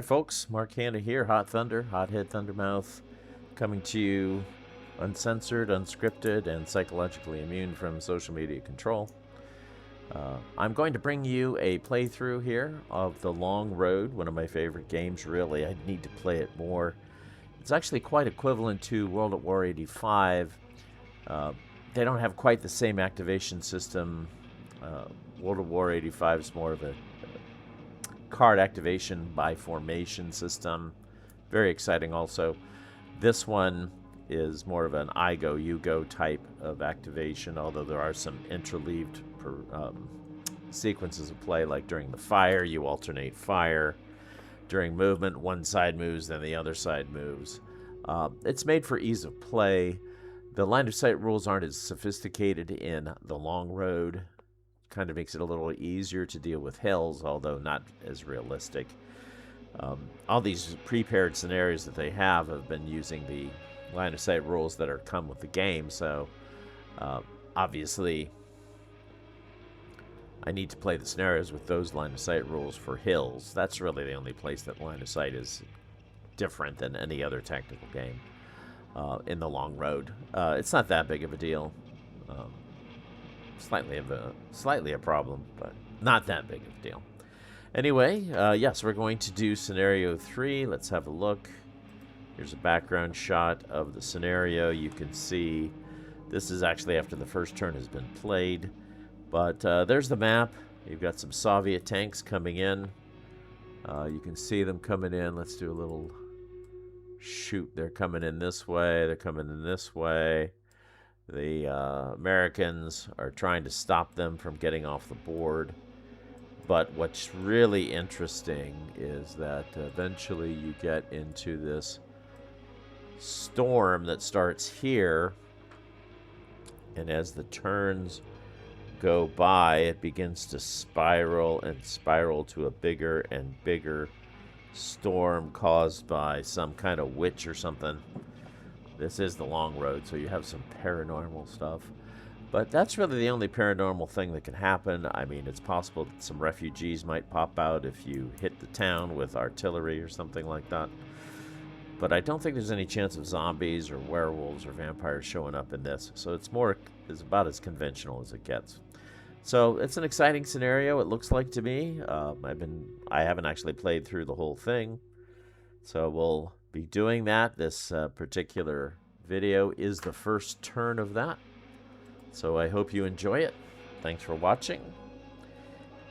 folks. Mark Hanna here, Hot Thunder, Hothead Thundermouth, coming to you uncensored, unscripted, and psychologically immune from social media control. I'm going to bring you a playthrough here of The Long Road, one of my favorite games, really. I need to play it more. It's actually quite equivalent to World at War 85. They don't have quite the same activation system. World at War 85 is more of a card activation by formation system. Very exciting also. This one is more of an I go, you go type of activation, although there are some interleaved sequences of play, like during the fire, you alternate fire. During movement, one side moves, then the other side moves. It's made for ease of play. The line of sight rules aren't as sophisticated in The Long Road. Kind of makes it a little easier to deal with hills, although not as realistic. All these prepared scenarios that they have been using the line of sight rules that are come with the game, so obviously I need to play the scenarios with those line of sight rules for hills. That's really the only place that line of sight is different than any other tactical game in The Long Road. It's not that big of a deal. Slightly a problem, but not that big of a deal. Anyway, yes, we're going to do scenario 3. Let's have a look. Here's a background shot of the scenario. You can see this is actually after the first turn has been played. But there's the map. You've got some Soviet tanks coming in. You can see them coming in. Let's do a little shoot. They're coming in this way. They're coming in this way. The Americans are trying to stop them from getting off the board. But what's really interesting is that eventually you get into this storm that starts here. And as the turns go by, it begins to spiral and spiral to a bigger and bigger storm caused by some kind of witch or something. This is The Long Road, so you have some paranormal stuff. But that's really the only paranormal thing that can happen. I mean, it's possible that some refugees might pop out if you hit the town with artillery or something like that. But I don't think there's any chance of zombies or werewolves or vampires showing up in this. So it's about as conventional as it gets. So it's an exciting scenario, it looks like to me. I haven't actually played through the whole thing. So we'll be doing that. This particular video is the first turn of that. So I hope you enjoy it. Thanks for watching.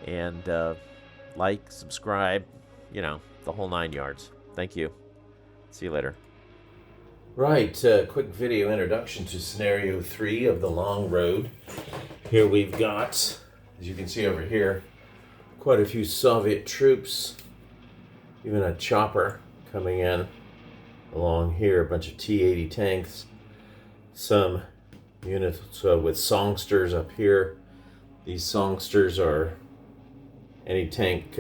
And like, subscribe, the whole 9 yards. Thank you. See you later. Right, quick video introduction to scenario 3 of The Long Road. Here we've got, as you can see over here, quite a few Soviet troops, even a chopper coming in along here, a bunch of T-80 tanks, some units with songsters up here. These songsters are anti-tank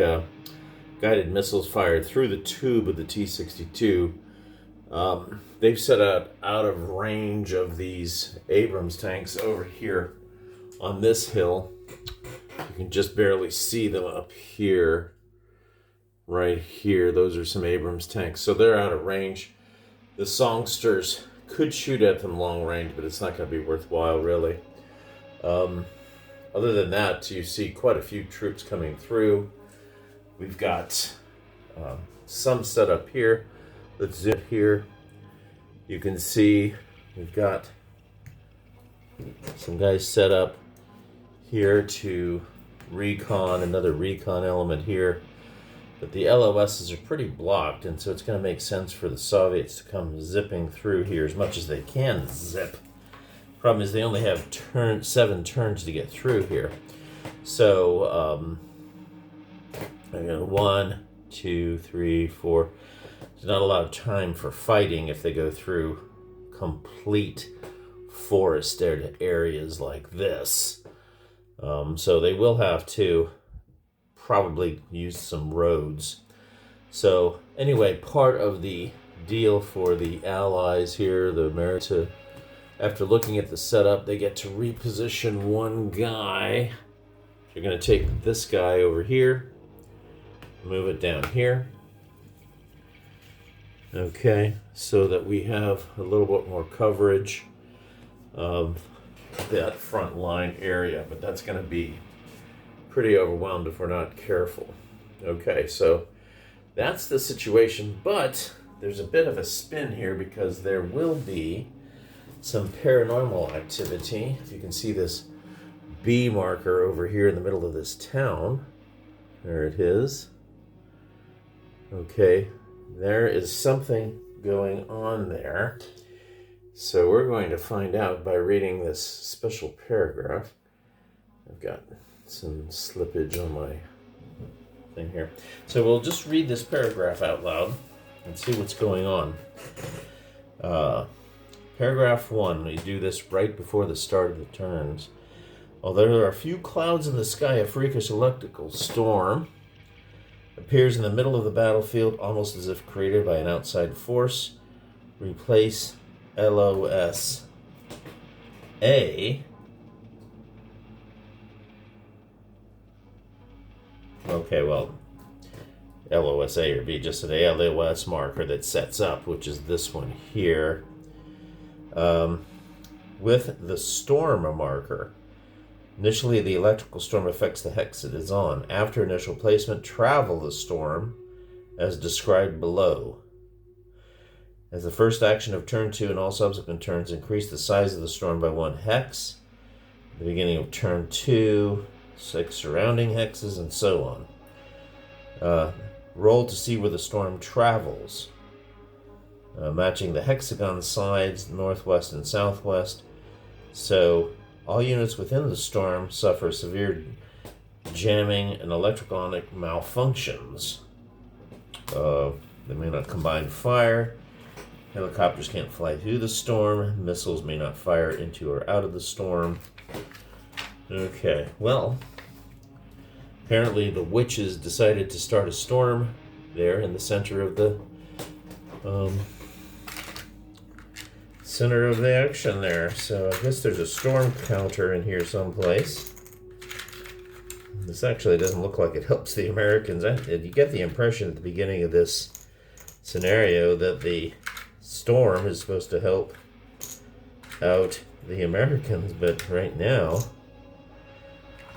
guided missiles fired through the tube of the T-62. They've set out of range of these Abrams tanks over here on this hill. You can just barely see them up here. Right here, those are some Abrams tanks. So they're out of range. The songsters could shoot at them long range, but it's not going to be worthwhile, really. Other than that, you see quite a few troops coming through. We've got some set up here. Let's zoom here. You can see we've got some guys set up here to recon, another recon element here. But the LOSs are pretty blocked, and so it's going to make sense for the Soviets to come zipping through here as much as they can zip. Problem is they only have 7 turns to get through here. So, 1, 2, 3, 4. There's not a lot of time for fighting if they go through complete forested areas like this. So they will have to probably use some roads. So anyway, part of the deal for the Allies here, the America, after looking at the setup, they get to reposition one guy. You're going to take this guy over here, move it down here. Okay, so that we have a little bit more coverage of that front line area, but that's going to be pretty overwhelmed if we're not careful. Okay, so that's the situation, but there's a bit of a spin here because there will be some paranormal activity. If you can see this B marker over here in the middle of this town, there it is. Okay, there is something going on there. So we're going to find out by reading this special paragraph. I've got some slippage on my thing here. So we'll just read this paragraph out loud and see what's going on. Paragraph 1, we do this right before the start of the turns. Although there are few clouds in the sky, a freakish electrical storm appears in the middle of the battlefield, almost as if created by an outside force. Replace LOS A. Okay, well, LOSA or B, just an LOS marker that sets up, which is this one here. With the storm marker, initially the electrical storm affects the hex it is on. After initial placement, travel the storm as described below. As the first action of turn 2 and all subsequent turns, increase the size of the storm by 1 hex. At the beginning of turn 2, 6 surrounding hexes, and so on. Roll to see where the storm travels, matching the hexagon sides, northwest and southwest. So all units within the storm suffer severe jamming and electronic malfunctions. They may not combine fire. Helicopters can't fly through the storm. Missiles may not fire into or out of the storm. Okay, well, apparently the witches decided to start a storm there in the center of the action there. So I guess there's a storm counter in here someplace. This actually doesn't look like it helps the Americans. You get the impression at the beginning of this scenario that the storm is supposed to help out the Americans, but right now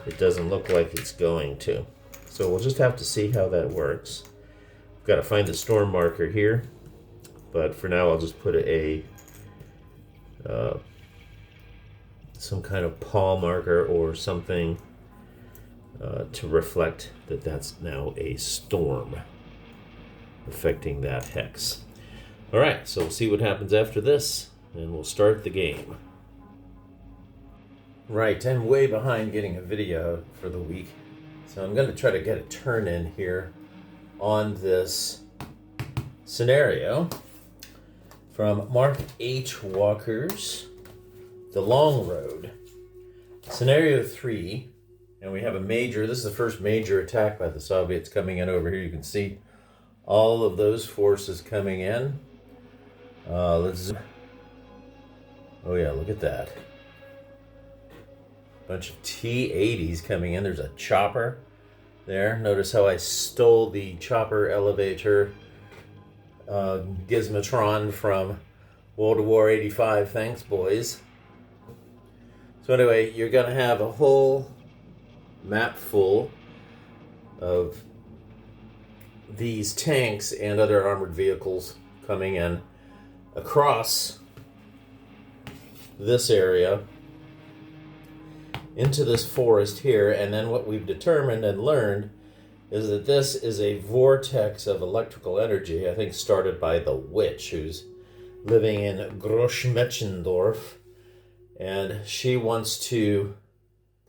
it doesn't look like it's going to. So we'll just have to see how that works. I've got to find the storm marker here, but for now I'll just put some kind of paw marker or something to reflect that that's now a storm affecting that hex. All right, so we'll see what happens after this, and we'll start the game. Right, I'm way behind getting a video for the week, so I'm going to try to get a turn in here on this scenario from Mark H. Walker's The Long Road. Scenario 3, and we have this is the first major attack by the Soviets coming in over here. You can see all of those forces coming in. Oh yeah, look at that. Bunch of T-80s coming in. There's a chopper there. Notice how I stole the chopper elevator gizmotron from World War 85. Thanks, boys. So anyway, you're going to have a whole map full of these tanks and other armored vehicles coming in across this area into this forest here. And then what we've determined and learned is that this is a vortex of electrical energy, I think started by the witch who's living in Großmetschendorf, and she wants to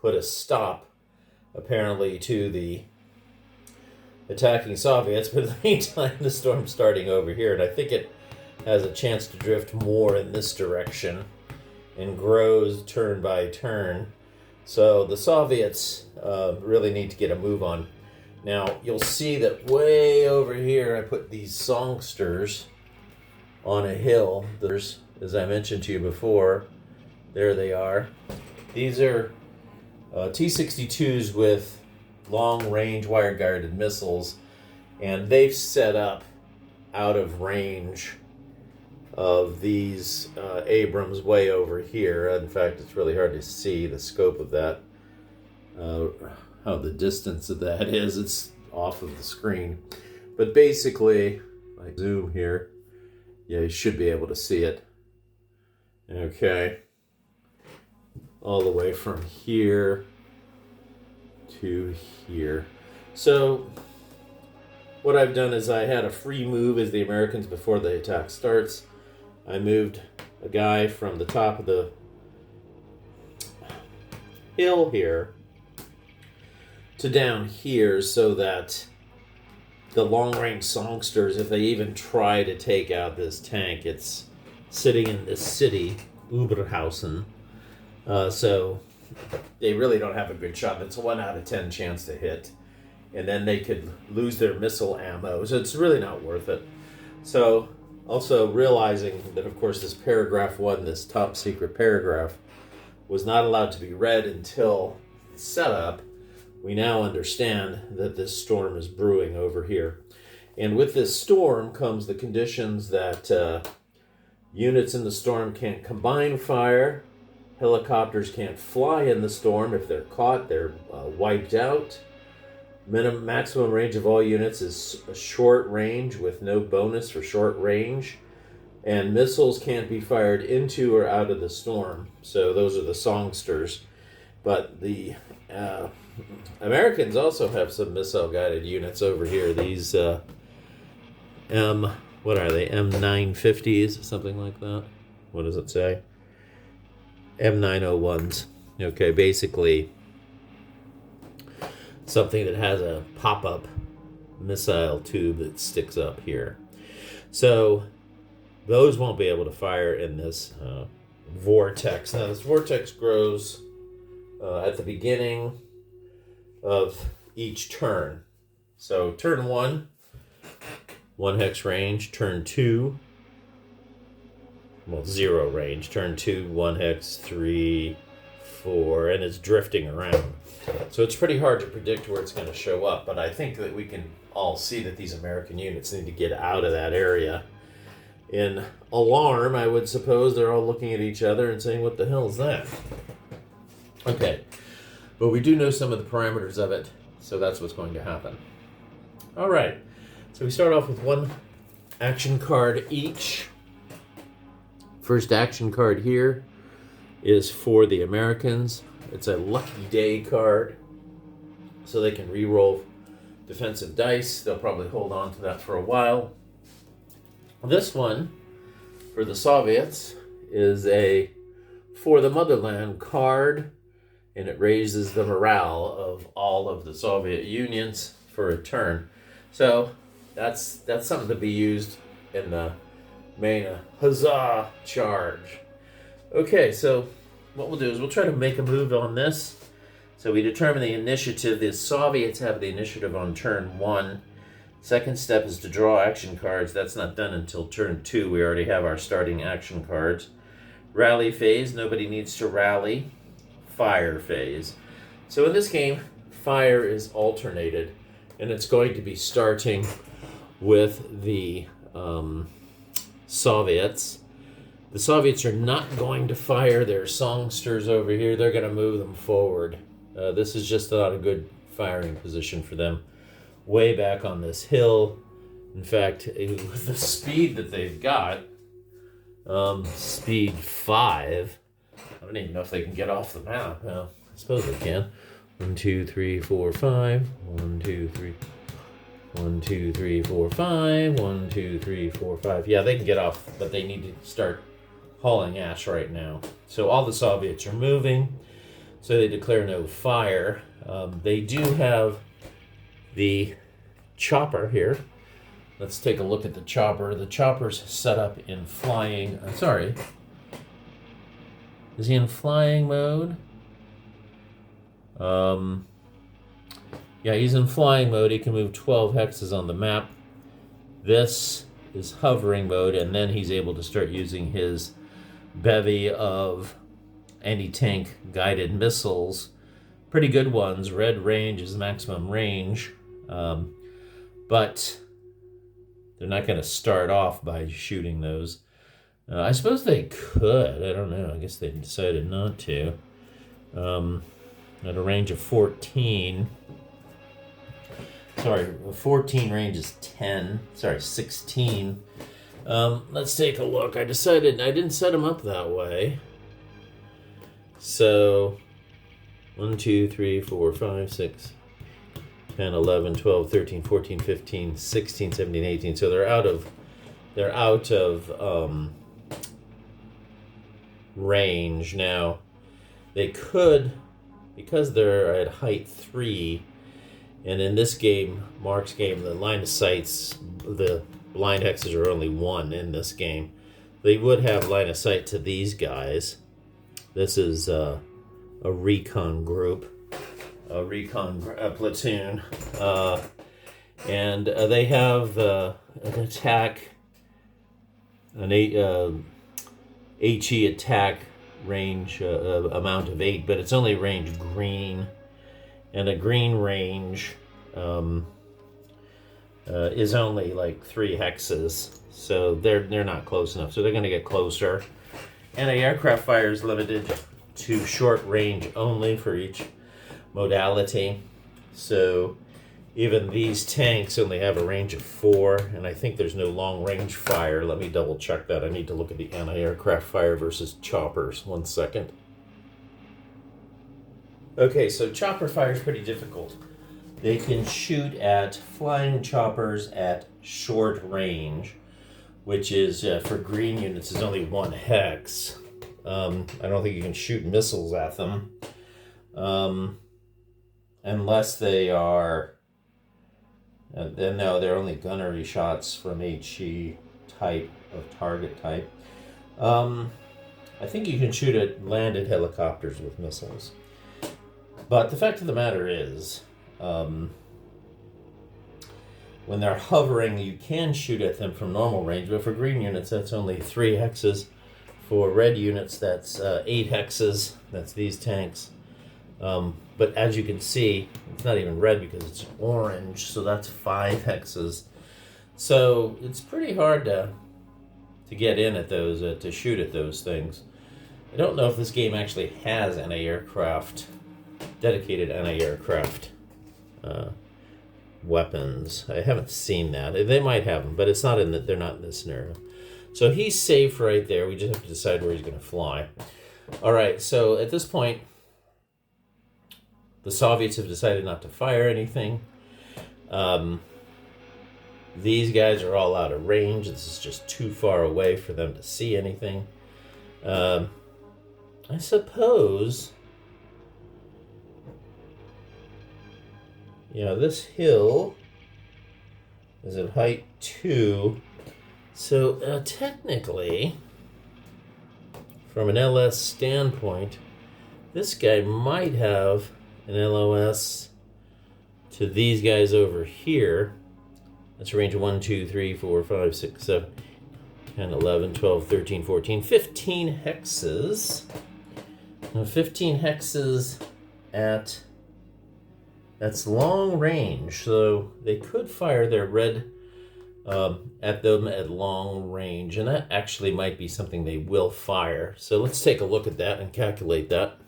put a stop apparently to the attacking Soviets, but in the meantime the storm's starting over here, and I think it has a chance to drift more in this direction and grows turn by turn. So the Soviets really need to get a move on. Now, you'll see that way over here I put these songsters on a hill. There's, as I mentioned to you before, there they are. These are T-62s with long-range wire-guided missiles, and they've set up out of range of these Abrams way over here. In fact, it's really hard to see the scope of that, how the distance of that is. It's off of the screen. But basically, I zoom here. Yeah, you should be able to see it. Okay. All the way from here to here. So what I've done is I had a free move as the Americans before the attack starts. I moved a guy from the top of the hill here to down here so that the long-range songsters, if they even try to take out this tank, it's sitting in this city, Oberhausen. So they really don't have a good shot. It's a 1 out of 10 chance to hit. And then they could lose their missile ammo. So it's really not worth it. So also realizing that, of course, this paragraph 1, this top secret paragraph, was not allowed to be read until setup, we now understand that this storm is brewing over here. And with this storm comes the conditions that units in the storm can't combine fire. Helicopters can't fly in the storm. If they're caught, they're wiped out. Maximum range of all units is a short range with no bonus for short range. And missiles can't be fired into or out of the storm. So those are the songsters. But the Americans also have some missile-guided units over here. These what are they? M950s, something like that. What does it say? M901s. Okay, basically something that has a pop-up missile tube that sticks up here. So those won't be able to fire in this vortex. Now this vortex grows at the beginning of each turn. So turn 1 hex range. Turn 2, 0 range. Turn 2, 1 hex, 3, 4, and it's drifting around. So it's pretty hard to predict where it's going to show up, but I think that we can all see that these American units need to get out of that area. In alarm, I would suppose they're all looking at each other and saying, what the hell is that? Okay, but we do know some of the parameters of it, so that's what's going to happen. All right, so we start off with 1 action card each. First action card here is for the Americans. It's a lucky day card, so they can re-roll defensive dice. They'll probably hold on to that for a while. This one, for the Soviets, is a For the Motherland card, and it raises the morale of all of the Soviet unions for a turn. So that's something to be used in the main huzzah charge. Okay, so what we'll do is we'll try to make a move on this. So we determine the initiative. The Soviets have the initiative on turn 1. Second step is to draw action cards. That's not done until turn 2. We already have our starting action cards. Rally phase. Nobody needs to rally. Fire phase. So in this game, fire is alternated, and it's going to be starting with the Soviets. The Soviets are not going to fire their songsters over here. They're going to move them forward. This is just not a good firing position for them. Way back on this hill. In fact, with the speed that they've got, speed 5, I don't even know if they can get off the map. I suppose they can. 1, 2, 3, 4, 5. 1, 2, 3. 1, 2, 3, 4, 5. 1, 2, 3, 4, 5. Yeah, they can get off, but they need to start hauling ash right now. So all the Soviets are moving, so they declare no fire. They do have the chopper here. Let's take a look at the chopper. The chopper's set up in flying. Is he in flying mode? Yeah, he's in flying mode. He can move 12 hexes on the map. This is hovering mode, and then he's able to start using his bevy of anti-tank guided missiles. Pretty good ones. Red range is maximum range. But they're not going to start off by shooting those. I suppose they could. I don't know. I guess they decided not to. At a range of 14. Sorry, 14 range is 10. Sorry, 16. Let's take a look. I decided I didn't set them up that way. So 1, 2, 3, 4, 5, 6, 10, 11, 12, 13, 14, 15, 16, 17, 18. So they're out of range now. They could, because they're at height 3, and in this game, Mark's game, the line of sights, the blind hexes are only 1 in this game. They would have line of sight to these guys. This is a recon group, a recon platoon, and they have an attack, an HE attack range amount of 8, but it's only range green, and a green range is only like 3 hexes, so they're not close enough. So they're going to get closer. Anti-aircraft fire is limited to short range only for each modality. So even these tanks only have a range of 4, and I think there's no long range fire. Let me double check that. I need to look at the anti-aircraft fire versus choppers. 1 second. Okay, so chopper fire is pretty difficult. They can shoot at flying choppers at short range, which is, for green units, is only 1 hex. I don't think you can shoot missiles at them. Unless they are... no, they're only gunnery shots from HE type of target type. I think you can shoot at landed helicopters with missiles. But the fact of the matter is, when they're hovering, you can shoot at them from normal range, but for green units, that's only 3 hexes. For red units, that's 8 hexes. That's these tanks. But as you can see, it's not even red because it's orange, so that's 5 hexes. So it's pretty hard to get in at those, to shoot at those things. I don't know if this game actually has anti-aircraft, dedicated anti-aircraft weapons. I haven't seen that. They might have them, but it's not in they're not in this scenario. So he's safe right there. We just have to decide where he's going to fly. All right, so at this point, the Soviets have decided not to fire anything. These guys are all out of range. This is just too far away for them to see anything. I suppose... yeah, this hill is at height 2. So technically, from an LS standpoint, this guy might have an LOS to these guys over here. That's a range of 1, 2, 3, 4, 5, 6, 7, 10, 11, 12, 13, 14, 15 hexes. Now 15 hexes at... that's long range, so they could fire their red at them at long range, and that actually might be something they will fire. So let's take a look at that and calculate that.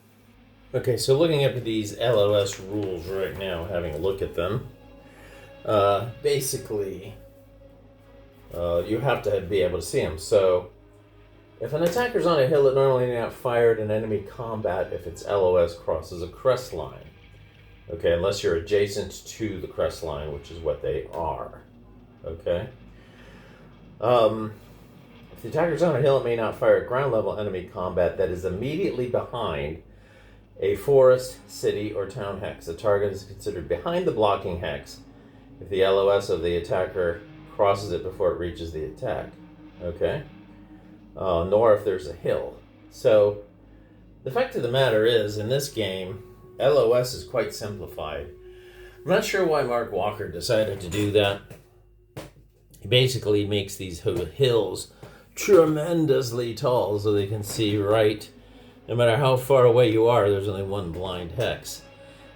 Okay, so looking at these LOS rules right now, having a look at them, basically you have to be able to see them. So if an attacker's on a hill, it normally not fired in enemy combat if its LOS crosses a crest line. Okay, unless you're adjacent to the crest line, which is what they are. Okay? If the attacker's on a hill, it may not fire at ground level enemy combat that is immediately behind a forest, city, or town hex. The target is considered behind the blocking hex if the LOS of the attacker crosses it before it reaches the attack. Okay? Nor if there's a hill. So, the fact of the matter is, in this game, LOS is quite simplified. I'm not sure why Mark Walker decided to do that. He basically makes these hills tremendously tall so they can see right. No matter how far away you are, there's only 1 blind hex.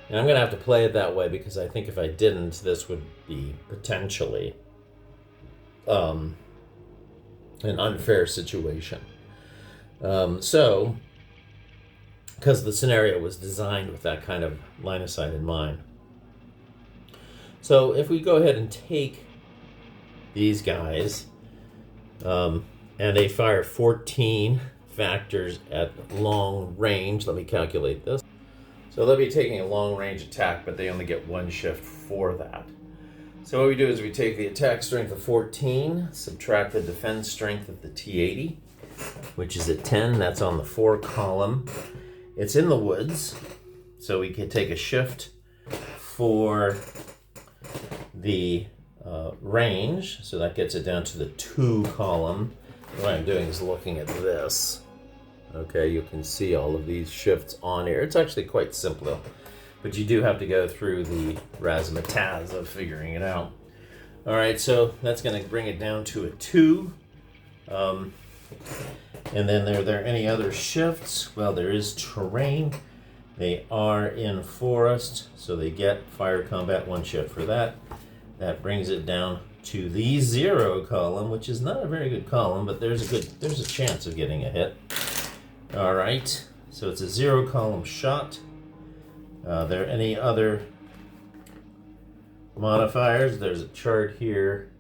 And I'm going to have to play it that way because I think if I didn't, this would be potentially an unfair situation. So, because the scenario was designed with that kind of line of sight in mind. So if we go ahead and take these guys, and they fire 14 factors at long range. Let me calculate this. So they'll be taking a long range attack, but they only get one shift for that. So what we do is we take the attack strength of 14, subtract the defense strength of the T80, which is at 10. That's on the 4 column. It's in the woods, so we can take a shift for the range. So that gets it down to the 2 column. What I'm doing is looking at this. Okay, you can see all of these shifts on here. It's actually quite simple, but you do have to go through the razzmatazz of figuring it out. All right, so that's going to bring it down to a 2. And then are there any other shifts? Well, there is terrain. They are in forest, so they get fire combat 1 shift for that. That brings it down to the 0 column, which is not a very good column, but there's a chance of getting a hit. All right, so it's a 0 column shot. There any other modifiers? There's a chart here.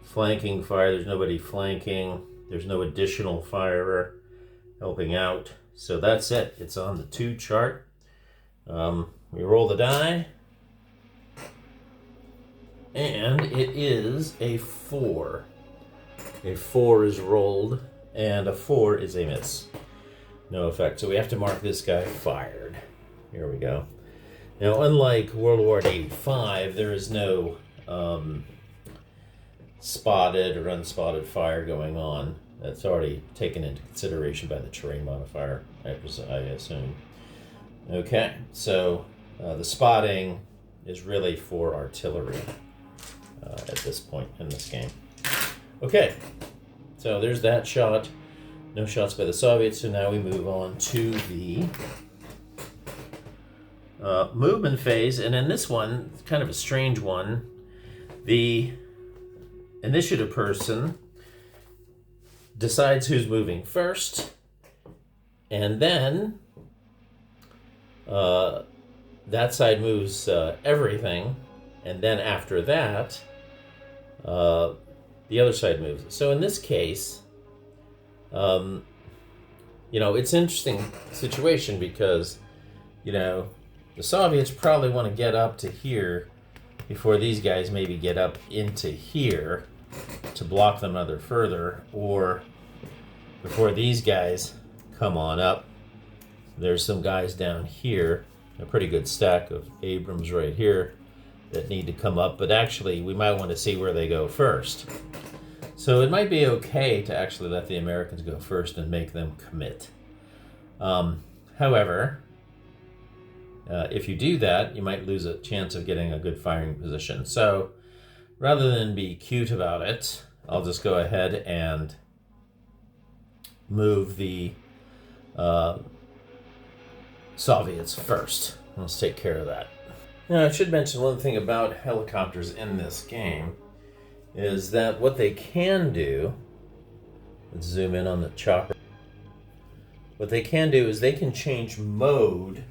Flanking fire, there's nobody flanking. There's no additional firer helping out. So that's it. It's on the 2 chart. We roll the die. And it is a 4. A 4 is rolled, and a 4 is a miss. No effect. So we have to mark this guy fired. Here we go. Now, unlike World War 85, there is no spotted or unspotted fire going on. That's already taken into consideration by the terrain modifier, I assume. Okay, so the spotting is really for artillery at this point in this game. Okay, so there's that shot. No shots by the Soviets, so now we move on to the movement phase. And in this one, it's kind of a strange one. The initiative person decides who's moving first, and then that side moves everything, and then after that, the other side moves. So in this case, it's an interesting situation because, the Soviets probably want to get up to here before these guys maybe get up into here to block them other further, or before these guys come on up. There's some guys down here, a pretty good stack of Abrams right here that need to come up, but actually we might want to see where they go first. So it might be okay to actually let the Americans go first and make them commit. However, if you do that, you might lose a chance of getting a good firing position. So rather than be cute about it, I'll just go ahead and move the Soviets first. Let's take care of that. Now, I should mention one thing about helicopters in this game is that what they can do, let's zoom in on the chopper. What they can do is they can change mode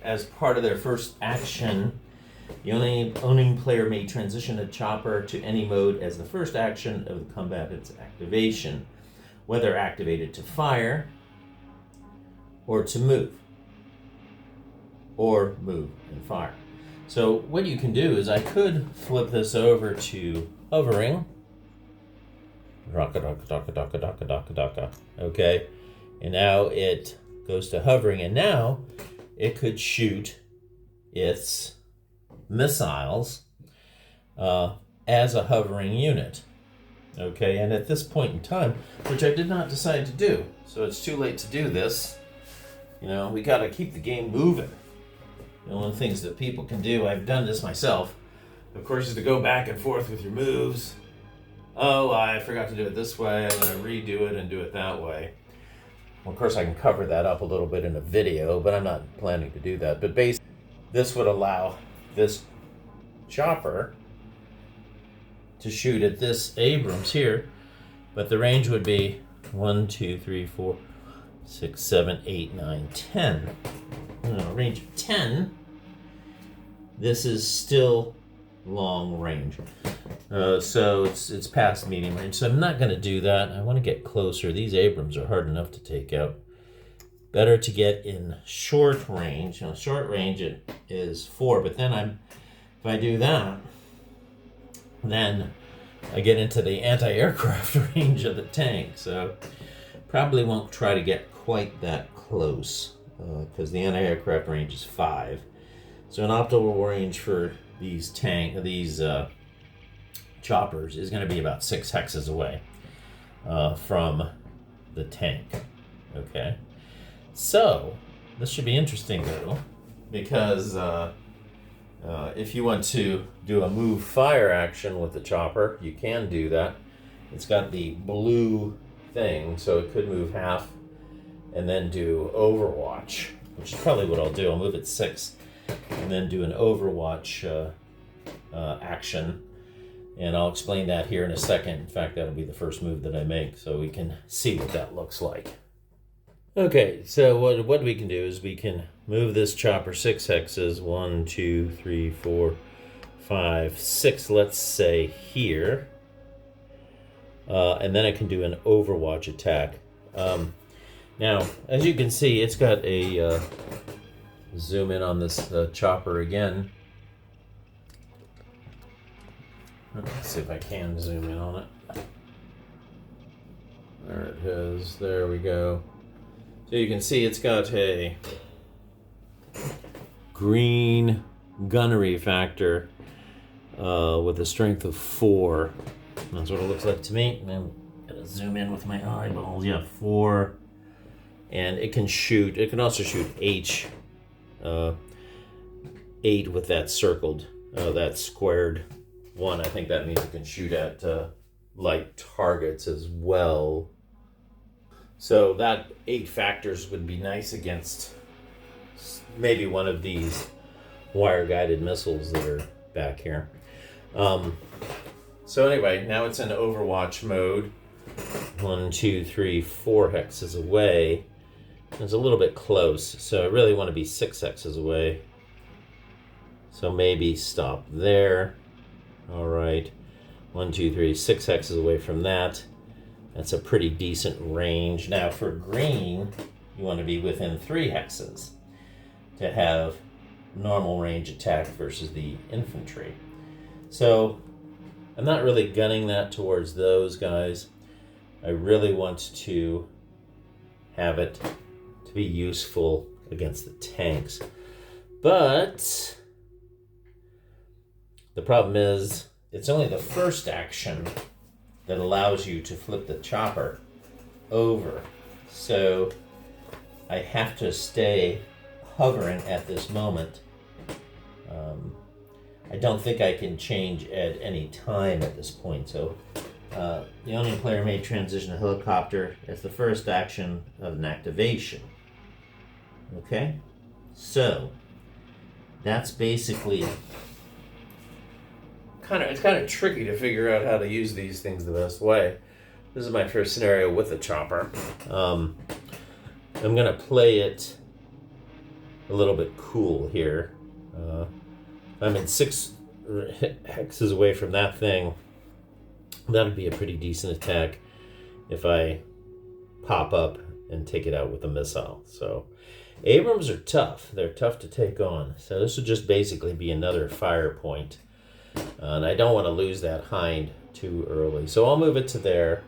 as part of their first action. The owning player may transition a chopper to any mode as the first action of the combatant's activation, whether activated to fire or to move, or move and fire. So what you can do is I could flip this over to hovering. Raka-daka-daka-daka-daka-daka-daka. Okay, and now it goes to hovering, and now it could shoot its missiles as a hovering unit. Okay, and at this point in time, which I did not decide to do, so it's too late to do this. We got to keep the game moving. One of the things that people can do, I've done this myself, of course, is to go back and forth with your moves. Oh, I forgot to do it this way. I'm going to redo it and do it that way. Well, of course, I can cover that up a little bit in a video, but I'm not planning to do that. But basically, this would allow this chopper to shoot at this Abrams here, but the range would be 1, 2, 3, 4, 6, 7, 8, 9, 10. Range of 10. This is still long range. So it's past medium range. So I'm not going to do that. I want to get closer. These Abrams are hard enough to take out. Better to get in short range. Now, short range it is 4, but then if I do that, then I get into the anti-aircraft range of the tank. So probably won't try to get quite that close because the anti-aircraft range is 5. So an optimal range for these choppers is going to be about 6 hexes away from the tank. Okay, so this should be interesting though, because if you want to do a move fire action with the chopper, you can do that. It's got the blue thing, so it could move half and then do Overwatch, which is probably what I'll do. I'll move it 6 and then do an Overwatch action, and I'll explain that here in a second. In fact, that'll be the first move that I make, so we can see what that looks like. Okay, so what we can do is we can move this chopper 6 hexes, 1, 2, 3, 4, 5, 6, let's say here, and then I can do an Overwatch attack. Now, as you can see, it's got a zoom in on this chopper again. Let's see if I can zoom in on it. There it is. There we go. So you can see it's got a green gunnery factor with a strength of 4. That's what it looks like to me. I'm gonna zoom in with my eyeballs. Yeah, 4. And it can shoot. It can also shoot H. 8 with that circled, that squared 1. I think that means it can shoot at light targets as well. So that 8 factors would be nice against maybe one of these wire-guided missiles that are back here. So anyway, now it's in Overwatch mode. 1, 2, 3, 4 hexes away. It's a little bit close, so I really want to be 6 hexes away. So maybe stop there. All right. 1, 2, 3, 6 hexes away from that. That's a pretty decent range. Now for green, you want to be within 3 hexes to have normal range attack versus the infantry. So I'm not really gunning that towards those guys. I really want to have it to be useful against the tanks. But the problem is it's only the first action that allows you to flip the chopper over. So I have to stay hovering at this moment. I don't think I can change at any time at this point. So the Onion player may transition to helicopter as the first action of an activation. Okay? So that's basically it's kind of tricky to figure out how to use these things the best way. This is my first scenario with the chopper. I'm gonna play it a little bit cool here. I'm in 6 hexes away from that thing. That'd be a pretty decent attack if I pop up and take it out with a missile. So Abrams are tough. They're tough to take on. So this would just basically be another fire point. And I don't want to lose that hind too early. So I'll move it to there.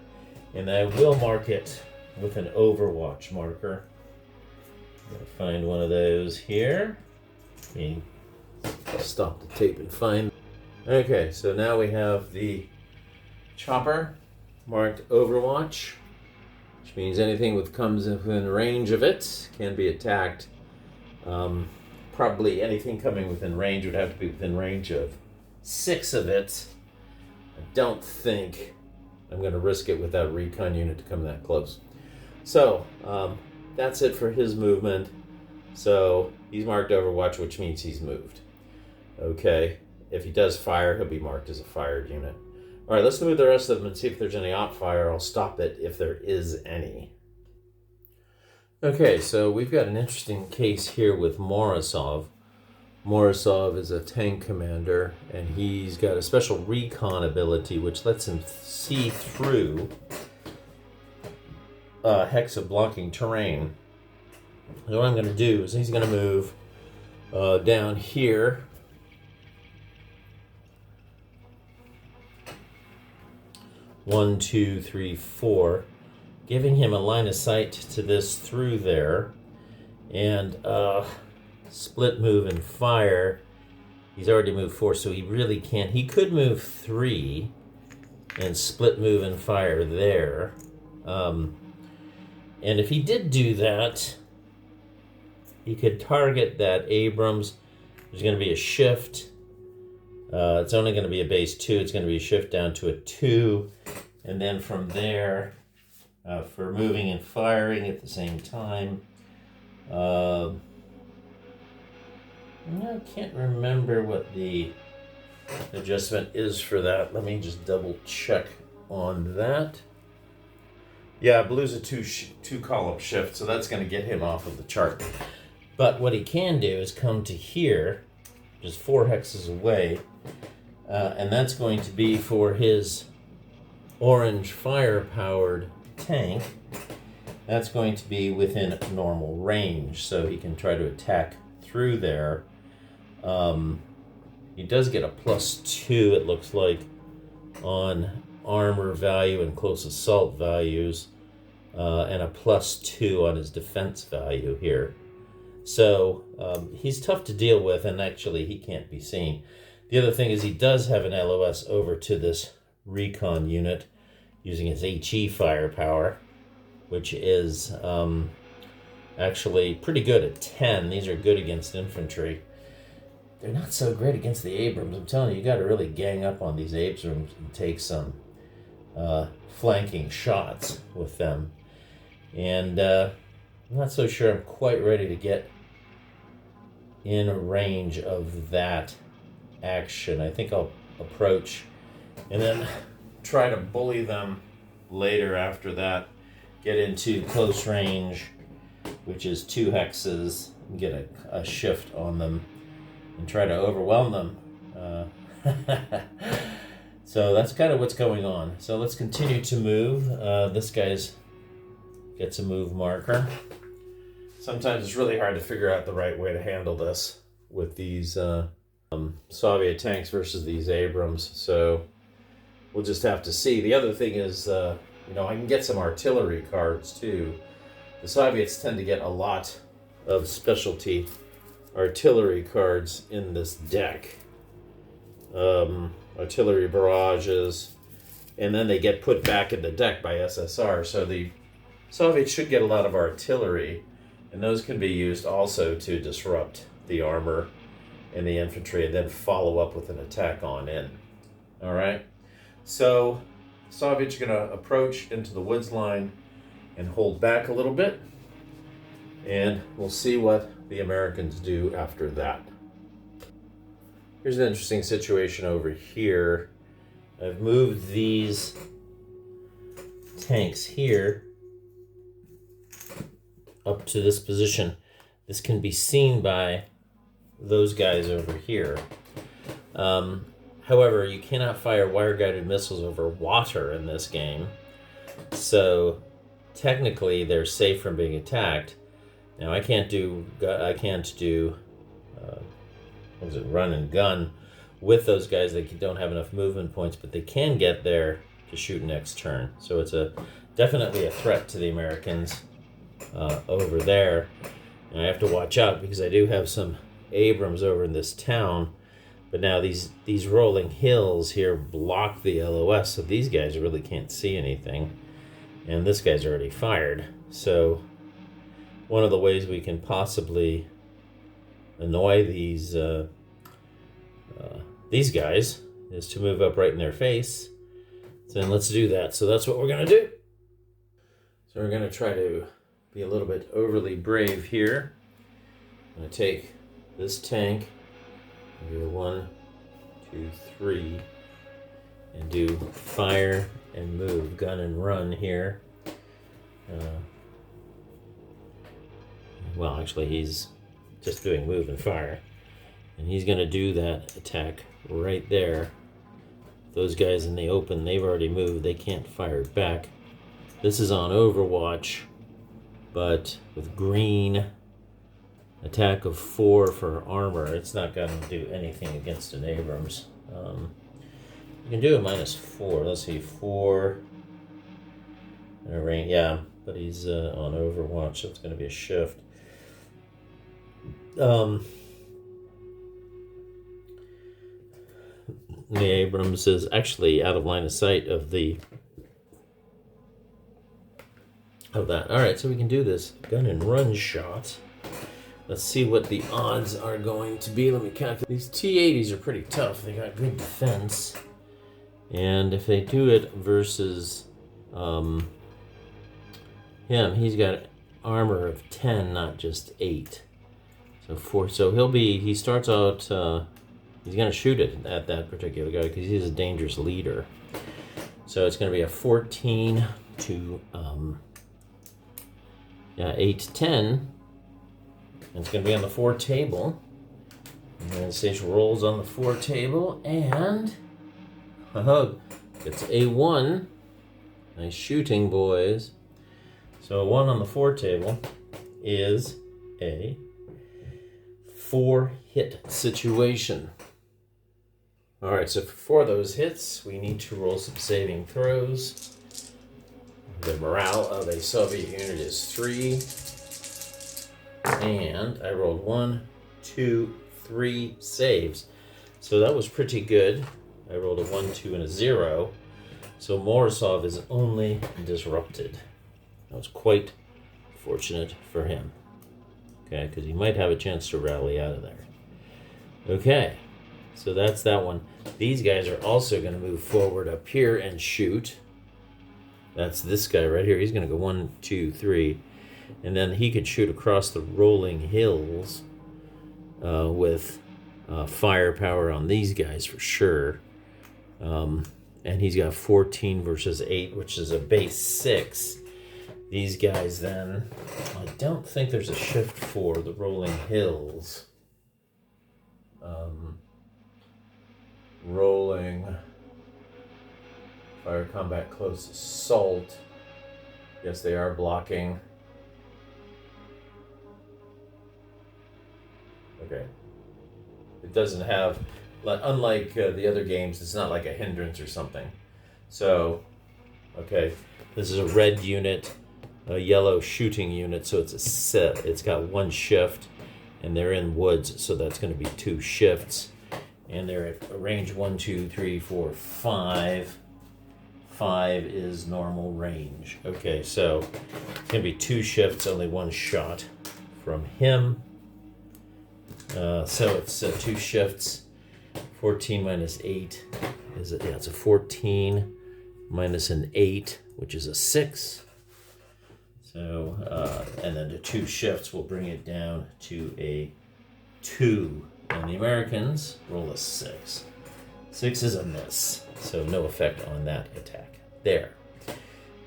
And I will mark it with an Overwatch marker. I'm going to find one of those here. Let me stop the tape and find. Okay, so now we have the chopper marked Overwatch, which means anything that comes within range of it can be attacked. Probably anything coming within range would have to be within range of 6 of it. I don't think I'm going to risk it with that recon unit to come that close. So that's it for his movement. So he's marked Overwatch, which means he's moved. Okay, if he does fire, he'll be marked as a fired unit. All right, let's move the rest of them and see if there's any op fire. I'll stop it if there is any. Okay, so we've got an interesting case here with Morozov. Morozov is a tank commander, and he's got a special recon ability which lets him see through hexa blocking terrain. So what I'm going to do is he's going to move down here. One, two, three, four, giving him a line of sight to this through there, and split move and fire. He's already moved 4, so he really can't. He could move 3 and split move and fire there. And if he did do that, he could target that Abrams. There's going to be a shift. It's only going to be a base 2. It's going to be a shift down to a 2. And then from there, for moving and firing at the same time, I can't remember what the adjustment is for that. Let me just double check on that. Yeah, blue's a two column shift, so that's going to get him off of the chart. But what he can do is come to here, just 4 hexes away, and that's going to be for his orange fire-powered tank. That's going to be within normal range, so he can try to attack through there. He does get a +2, it looks like, on armor value and close assault values, and a +2 on his defense value here. So he's tough to deal with, and actually he can't be seen. The other thing is he does have an LOS over to this recon unit using his HE firepower, which is actually pretty good at 10. These are good against infantry. They're not so great against the Abrams. I'm telling you, you got to really gang up on these Abrams and take some flanking shots with them. And I'm not so sure I'm quite ready to get in range of that action. I think I'll approach and then try to bully them later after that. Get into close range, which is 2 hexes, and get a shift on them and try to overwhelm them. So that's kind of what's going on. So let's continue to move. This guy's gets a move marker. Sometimes it's really hard to figure out the right way to handle this with these Soviet tanks versus these Abrams. So we'll just have to see. The other thing is, I can get some artillery cards too. The Soviets tend to get a lot of specialty artillery cards in this deck. Artillery barrages, and then they get put back in the deck by SSR. So the Soviets should get a lot of artillery, and those can be used also to disrupt the armor and the infantry, and then follow up with an attack on in. All right. So Soviets are going to approach into the woods line and hold back a little bit, and we'll see what the Americans do after that. Here's an interesting situation over here. I've moved these tanks here up to this position. This can be seen by those guys over here. However, you cannot fire wire-guided missiles over water in this game, so technically they're safe from being attacked. Now I can't do run and gun with those guys. They don't have enough movement points, but they can get there to shoot next turn. So it's definitely a threat to the Americans over there. And I have to watch out because I do have some Abrams over in this town. But now these rolling hills here block the LOS, so these guys really can't see anything. And this guy's already fired. So one of the ways we can possibly annoy these guys is to move up right in their face. So then let's do that. So that's what we're going to do. So we're going to try to be a little bit overly brave here. I'm going to take this tank. Do 1, 2, 3. and do fire and move, gun and run here. Well, actually, he's just doing move and fire. And he's going to do that attack right there. Those guys in the open, they've already moved. They can't fire back. This is on Overwatch, but with green, attack of 4 for armor. It's not going to do anything against an Abrams. You can do a -4. Let's see, 4. And a range, yeah, but he's on Overwatch, so it's going to be a shift. The Abrams is actually out of line of sight of that. All right, so we can do this gun and run shot. Let's see what the odds are going to be. Let me calculate. These T-80s are pretty tough. They got good defense. And if they do it versus him, he's got armor of 10, not just 8. So 4. So he starts out, he's going to shoot it at that particular guy because he's a dangerous leader. So it's going to be a 14 to 8 to 10. And it's going to be on the 4 table. And the United States rolls on the 4 table and it's a 1. Nice shooting, boys. So a 1 on the 4 table is a 4 hit situation. All right, so for those hits, we need to roll some saving throws. The morale of a Soviet unit is 3. And I rolled 1, 2, 3 saves. So that was pretty good. I rolled a 1, 2, and a 0. So Morozov is only disrupted. That was quite fortunate for him. Okay, because he might have a chance to rally out of there. Okay, so that's that one. These guys are also going to move forward up here and shoot. That's this guy right here. He's going to go 1, 2, 3. And then he could shoot across the rolling hills with firepower on these guys for sure. And he's got 14 versus 8, which is a base 6. These guys then, I don't think there's a shift for the rolling hills. Rolling fire combat close assault. Yes, they are blocking. Okay. It doesn't have, unlike the other games, it's not like a hindrance or something. So, okay, this is a red unit, a yellow shooting unit, so it's a set. It's got 1 shift, and they're in woods, so that's going to be 2 shifts. And they're at range 1, 2, 3, 4, 5. 5 is normal range. Okay, so it's going to be 2 shifts, only 1 shot from him. So it's 2 shifts. 14 minus 8 is it? Yeah, it's a 14 minus an 8, which is a 6. So, and then the 2 shifts will bring it down to a 2. And the Americans roll a 6. 6 is a miss, so no effect on that attack. There.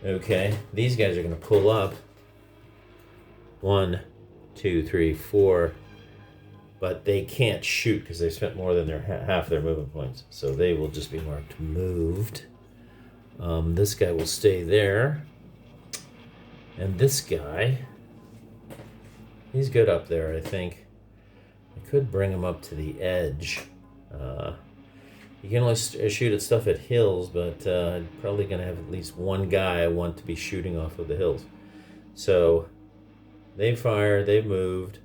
Okay, these guys are going to pull up. 1, 2, 3, 4. But they can't shoot because they spent more than their half their movement points. So they will just be marked moved. This guy will stay there. And this guy, he's good up there, I think. I could bring him up to the edge. You can only shoot at stuff at hills, but I'm probably going to have at least one guy I want to be shooting off of the hills. So they fire, they've moved.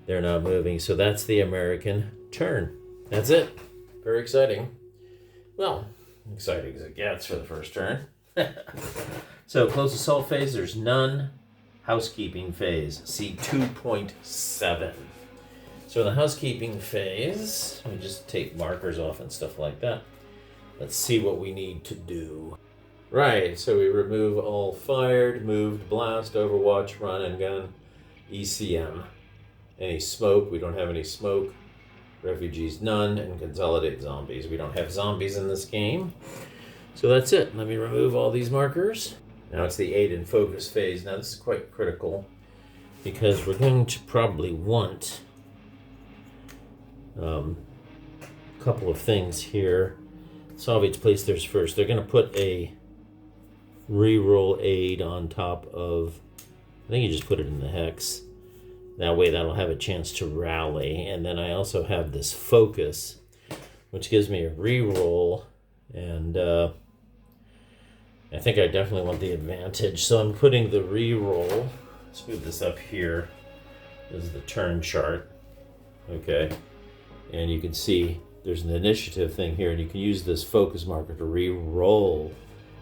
They're not moving, so that's the American turn. That's it. Very exciting. Well, exciting as it gets for the first turn. So, close assault phase, there's none. Housekeeping phase, see 2.7. So, in the housekeeping phase, we just take markers off and stuff like that. Let's see what we need to do. Right, so we remove all fired, moved, blast, overwatch, run and gun, ECM. Any smoke, we don't have any smoke. refugees none, and consolidate zombies. We don't have zombies in this game. So that's it. Let me remove all these markers. Now it's the aid and focus phase. Now this is quite critical because we're going to probably want a couple of things here. Soviets place theirs first. They're going to put a reroll aid on top of, I think you just put it in the hex. That way that'll have a chance to rally. And then I also have this focus, which gives me a reroll. And I think I definitely want the advantage. So I'm putting the reroll. Let's move this up here. This is the turn chart. Okay. And you can see there's an initiative thing here, and you can use this focus marker to re-roll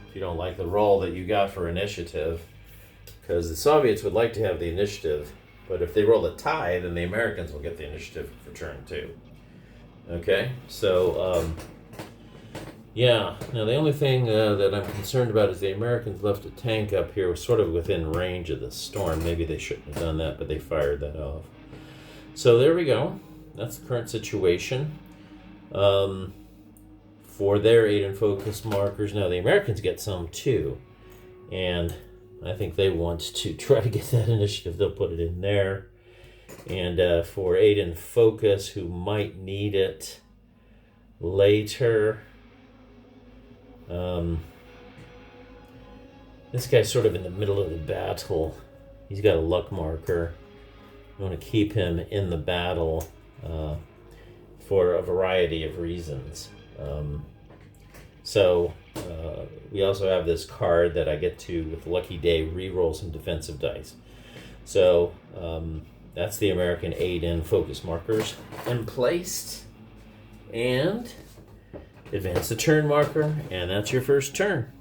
if you don't like the roll that you got for initiative, because the Soviets would like to have the initiative, but if they roll a tie, then the Americans will get the initiative for turn 2. Okay, so yeah, now the only thing that I'm concerned about is the Americans left a tank up here sort of within range of the storm. Maybe they shouldn't have done that, but they fired that off. So there we go. That's the current situation. For their aid and focus markers. Now the Americans get some too, and I think they want to try to get that initiative. They'll put it in there. And for aid and focus, who might need it later, this guy's sort of in the middle of the battle. He's got a luck marker. You want to keep him in the battle for a variety of reasons. We also have this card that I get to, with Lucky Day, re-roll some defensive dice. So that's the American aid and focus markers emplaced. And advance the turn marker, and that's your first turn.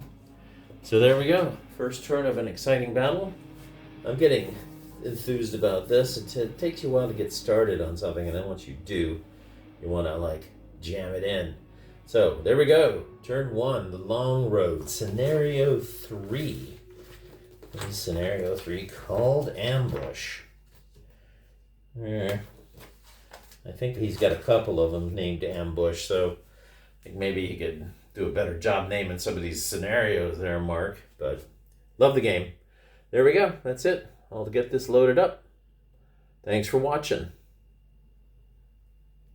So there we go. First turn of an exciting battle. I'm getting enthused about this. It takes you a while to get started on something, and then once you do, you want to jam it in. So there we go. Turn 1, the long road. Scenario 3. This is scenario 3 called Ambush. I think he's got a couple of them named Ambush, so I think maybe he could do a better job naming some of these scenarios there, Mark. But love the game. There we go. That's it. I'll get this loaded up. Thanks for watching.